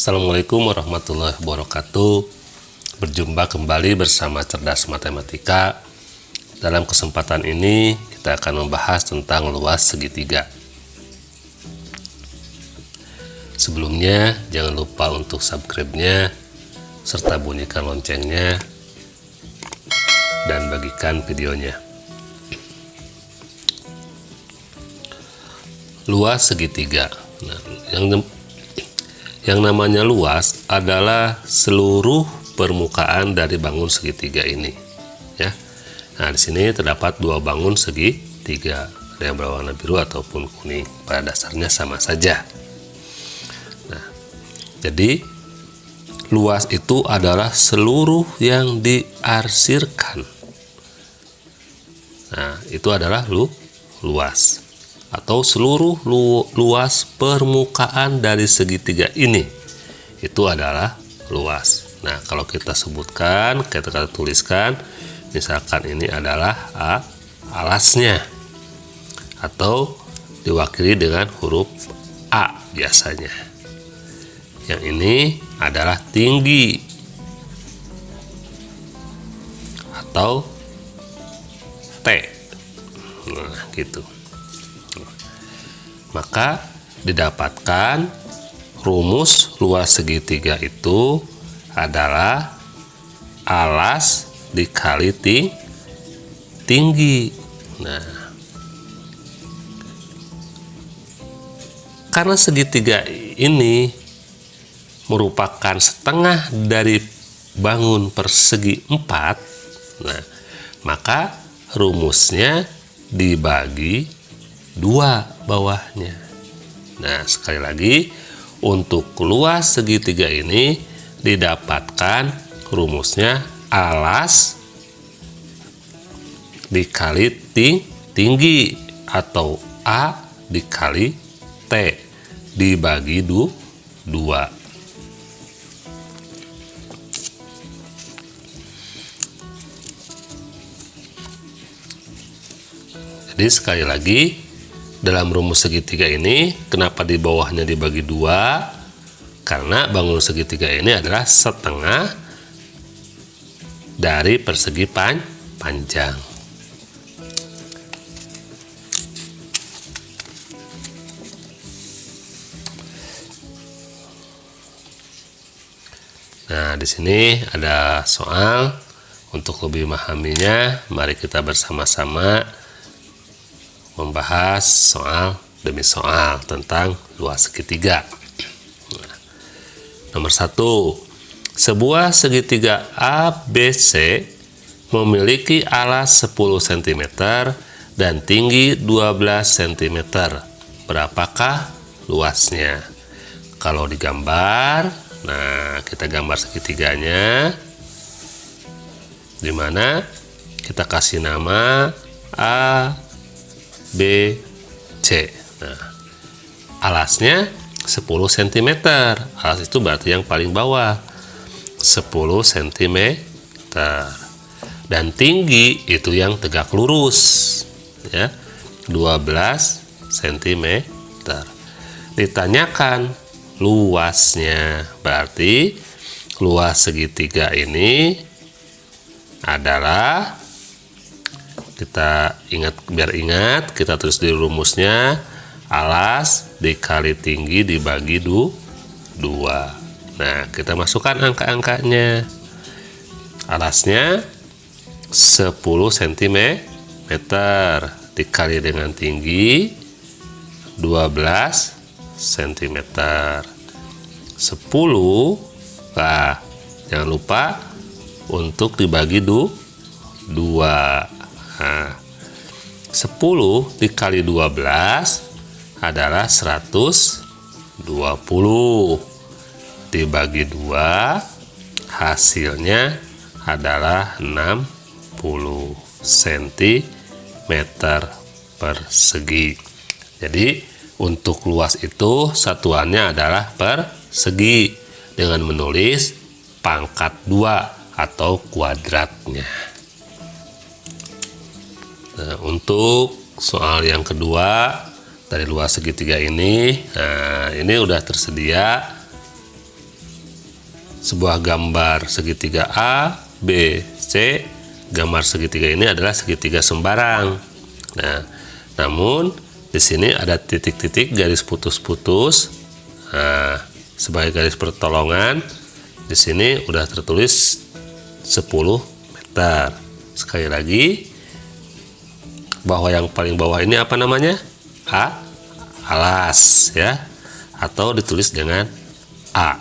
Assalamualaikum warahmatullahi wabarakatuh. Berjumpa kembali bersama Cerdas Matematika. Dalam kesempatan ini kita akan membahas tentang luas segitiga. Sebelumnya jangan lupa untuk subscribe-nya serta bunyikan loncengnya dan bagikan videonya. Luas segitiga. Nah, yang namanya luas adalah seluruh permukaan dari bangun segitiga ini, ya. Nah, di sini terdapat dua bangun segitiga, ada yang berwarna biru ataupun kuning. Pada dasarnya sama saja. Nah, jadi luas itu adalah seluruh yang diarsirkan. Nah, itu adalah luas. Atau seluruh luas permukaan dari segitiga ini, itu adalah luas. Nah, kalau kita sebutkan, kita tuliskan, misalkan ini adalah alasnya, atau diwakili dengan huruf A biasanya. Yang ini adalah tinggi, atau T. Nah, gitu. Maka didapatkan rumus luas segitiga itu adalah alas dikali tinggi. Nah, karena segitiga ini merupakan setengah dari bangun persegi 4, nah, maka rumusnya dibagi 2 bawahnya. Nah, sekali lagi, untuk luas segitiga ini didapatkan rumusnya alas dikali tinggi, atau A dikali T dibagi 2. Jadi sekali lagi, dalam rumus segitiga ini, kenapa di bawahnya dibagi 2? Karena bangun segitiga ini adalah setengah dari persegi panjang. Nah, di sini ada soal. Untuk lebih memahaminya, mari kita bersama-sama membahas soal demi soal tentang luas segitiga. Nah, nomor 1, sebuah segitiga ABC memiliki alas 10 cm dan tinggi 12 cm. Berapakah luasnya? Kalau digambar, nah, kita gambar segitiganya, dimana kita kasih nama A, B, C. Nah, alasnya 10 cm. Alas itu berarti yang paling bawah, 10 cm. Dan tinggi itu yang tegak lurus, ya, 12 cm. Ditanyakan luasnya, berarti luas segitiga ini adalah, kita ingat, kita tulis di rumusnya, alas dikali tinggi dibagi 2. Nah, kita masukkan angka-angkanya. Alasnya 10 cm dikali dengan tinggi 12 cm. 10, nah, jangan lupa untuk dibagi 2. Nah, 10 dikali 12 adalah 120. Dibagi 2, hasilnya adalah 60 cm persegi. Jadi untuk luas itu satuannya adalah persegi dengan menulis pangkat 2 atau kuadratnya. Nah, untuk soal yang kedua dari luas segitiga ini, nah, ini udah tersedia sebuah gambar segitiga A, B, C. Gambar segitiga ini adalah segitiga sembarang. Nah, namun di sini ada titik-titik garis putus-putus. Nah, sebagai garis pertolongan, di sini udah tertulis 10 meter. Sekali lagi, bahwa yang paling bawah ini apa namanya? Alas ya, atau ditulis dengan A.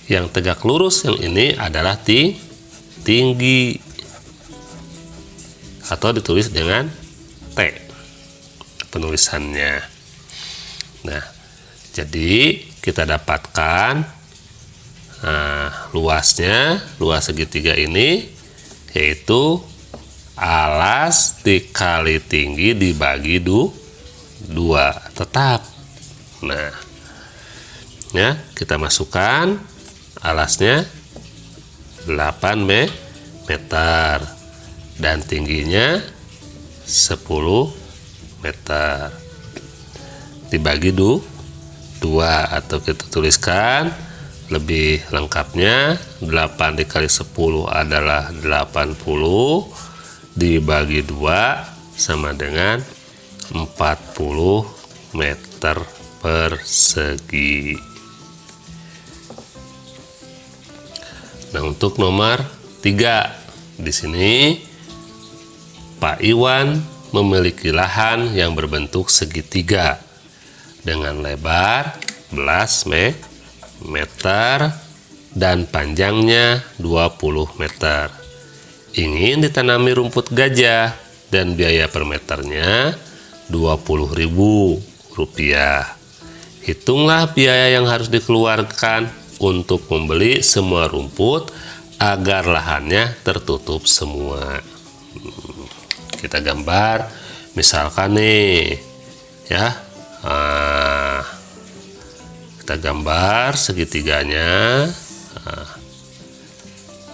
Yang tegak lurus yang ini adalah tinggi, atau ditulis dengan T penulisannya. Nah, jadi kita dapatkan luas segitiga ini yaitu alas dikali tinggi dibagi 2 tetap. Nah, ya, kita masukkan alasnya 8 meter dan tingginya 10 meter dibagi 2, atau kita tuliskan lebih lengkapnya 8 dikali 10 adalah 80 dibagi 2 sama dengan 40 meter persegi. Nah, untuk nomor 3 di sini Pak Iwan memiliki lahan yang berbentuk segitiga dengan lebar 11 meter dan panjangnya 20 meter. Ingin ditanami rumput gajah dan biaya per meternya Rp20.000. Hitunglah biaya yang harus dikeluarkan untuk membeli semua rumput agar lahannya tertutup semua. Kita gambar, misalkan nih, ya, kita gambar segitiganya,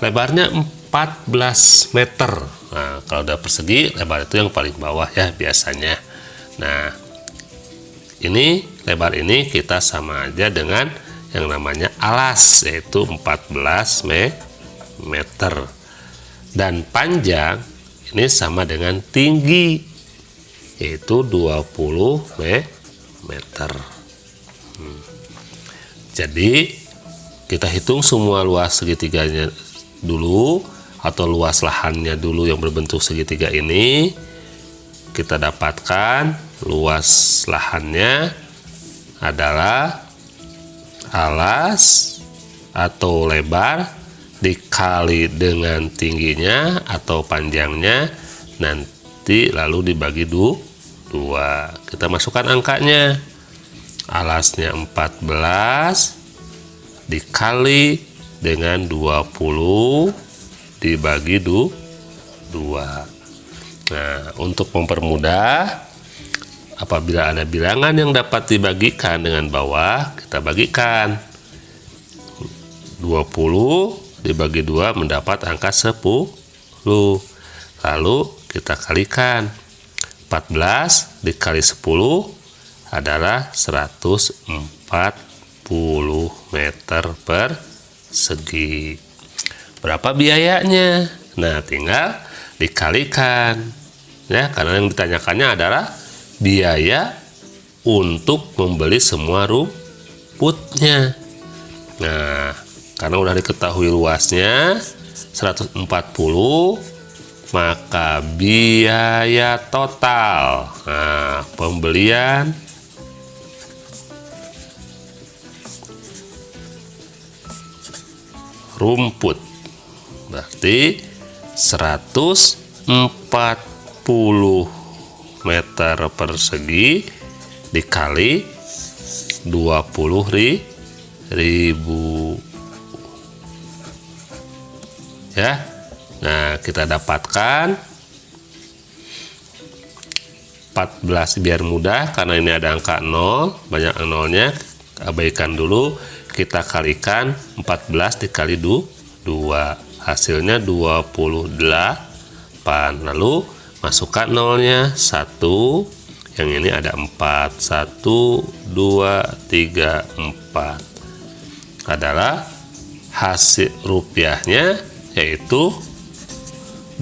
lebarnya 14 meter. Nah, kalau udah persegi, lebar itu yang paling bawah ya biasanya. Nah, ini lebar ini kita sama aja dengan yang namanya alas, yaitu 14 meter. Dan panjang ini sama dengan tinggi, yaitu 20 meter. Jadi kita hitung semua luas segitiganya dulu, atau luas lahannya dulu yang berbentuk segitiga ini. Kita dapatkan luas lahannya adalah alas atau lebar dikali dengan tingginya atau panjangnya, nanti lalu dibagi 2. Kita masukkan angkanya. Alasnya 14 dikali dengan 20 dibagi 2. Nah, untuk mempermudah, apabila ada bilangan yang dapat dibagikan dengan bawah, kita bagikan. 20 dibagi 2 mendapat angka 10. Lalu kita kalikan. 14 dikali 10 adalah 140 meter persegi. Berapa biayanya? Nah, tinggal dikalikan. Ya, karena yang ditanyakannya adalah biaya untuk membeli semua rumputnya. Nah, karena udah diketahui luasnya 140, maka biaya total pembelian rumput berarti 140 meter persegi dikali 20.000 ya. Nah, kita dapatkan 14, biar mudah karena ini ada angka 0, banyak nolnya, abaikan dulu. Kita kalikan 14 dikali 2, hasilnya 28. Lalu masukkan nolnya 1, yang ini ada 4, 1, 2, 3, 4 adalah hasil rupiahnya yaitu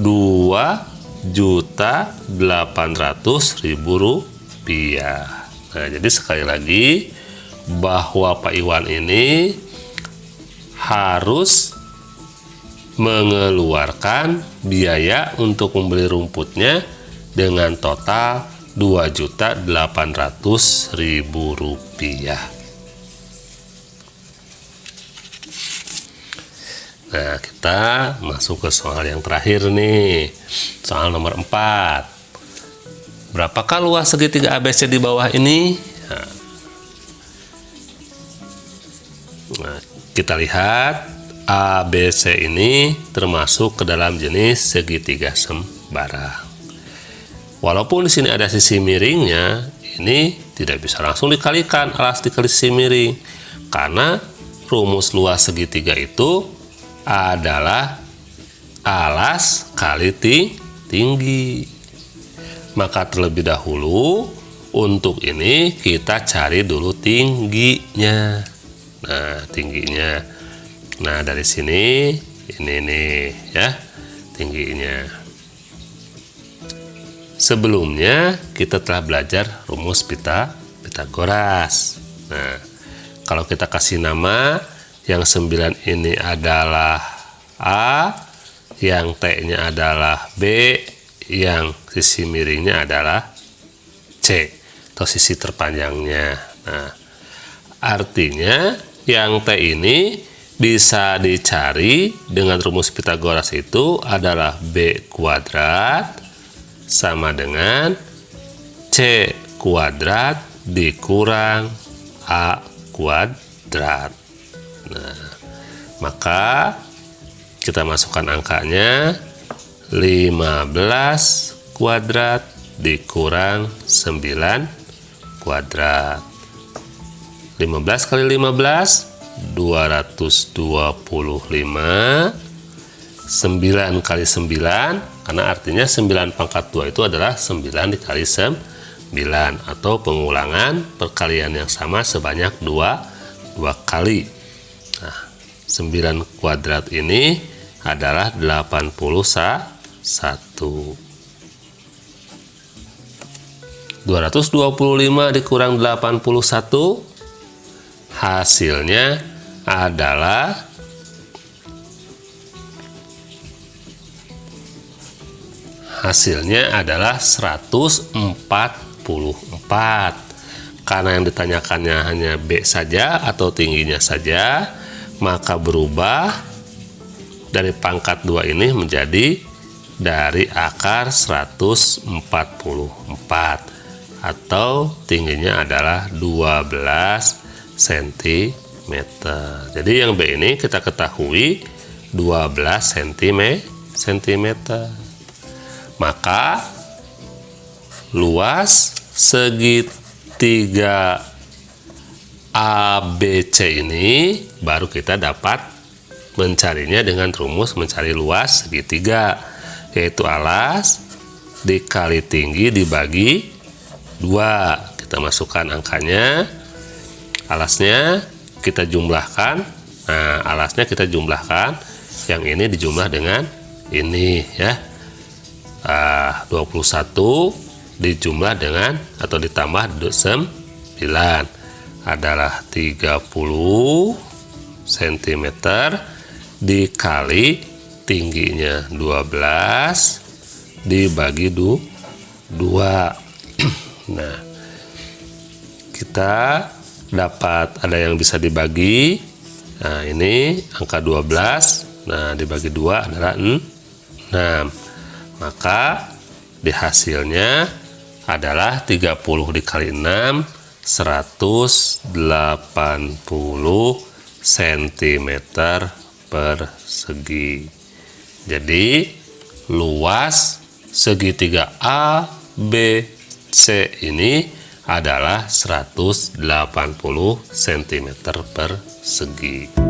2.800.000 rupiah. Nah, jadi sekali lagi bahwa Pak Iwan ini harus mengeluarkan biaya untuk membeli rumputnya dengan total 2.800.000 rupiah. Nah, kita masuk ke soal yang terakhir nih. Soal nomor 4. Berapakah luas segitiga ABC di bawah ini? Nah, kita lihat ABC ini termasuk ke dalam jenis segitiga sembarang. Walaupun di sini ada sisi miringnya, ini tidak bisa langsung dikalikan alas dikali sisi miring, karena rumus luas segitiga itu adalah alas kali tinggi. Maka terlebih dahulu untuk ini kita cari dulu tingginya. Nah, tingginya. Nah, dari sini ini nih ya, tingginya. Sebelumnya kita telah belajar rumus Pitagoras. Nah, kalau kita kasih nama yang 9 ini adalah A, yang T-nya adalah B, yang sisi miringnya adalah C atau sisi terpanjangnya. Nah, artinya yang T ini bisa dicari dengan rumus Pitagoras itu adalah B kuadrat sama dengan C kuadrat dikurang A kuadrat. Nah, maka kita masukkan angkanya 15 kuadrat dikurang 9 kuadrat. 15 kali 15 225. 9 kali 9 karena artinya 9 pangkat 2 itu adalah 9 dikali 9 atau pengulangan perkalian yang sama sebanyak 2 kali. Nah, 9 kuadrat ini adalah 81. 225 dikurang 81 hasilnya adalah 144. Karena yang ditanyakannya hanya B saja atau tingginya saja, maka berubah dari pangkat 2 ini menjadi dari akar 144 atau tingginya adalah 12 cm. Jadi yang B ini kita ketahui 12 cm. Maka luas segitiga ABC ini baru kita dapat mencarinya dengan rumus mencari luas segitiga, yaitu alas dikali tinggi dibagi 2. Kita masukkan angkanya, alasnya kita jumlahkan. Nah, alasnya kita jumlahkan, yang ini dijumlah dengan ini ya. 21 dijumlah dengan atau ditambah 9 adalah 30 cm dikali tingginya 12 dibagi 2. Nah, kita dapat ada yang bisa dibagi. Nah, ini angka 12. Nah, dibagi 2 adalah 6. Maka di hasilnya adalah 30 dikali 6 180 cm persegi. Jadi luas segitiga A, B, C ini adalah 180 cm persegi.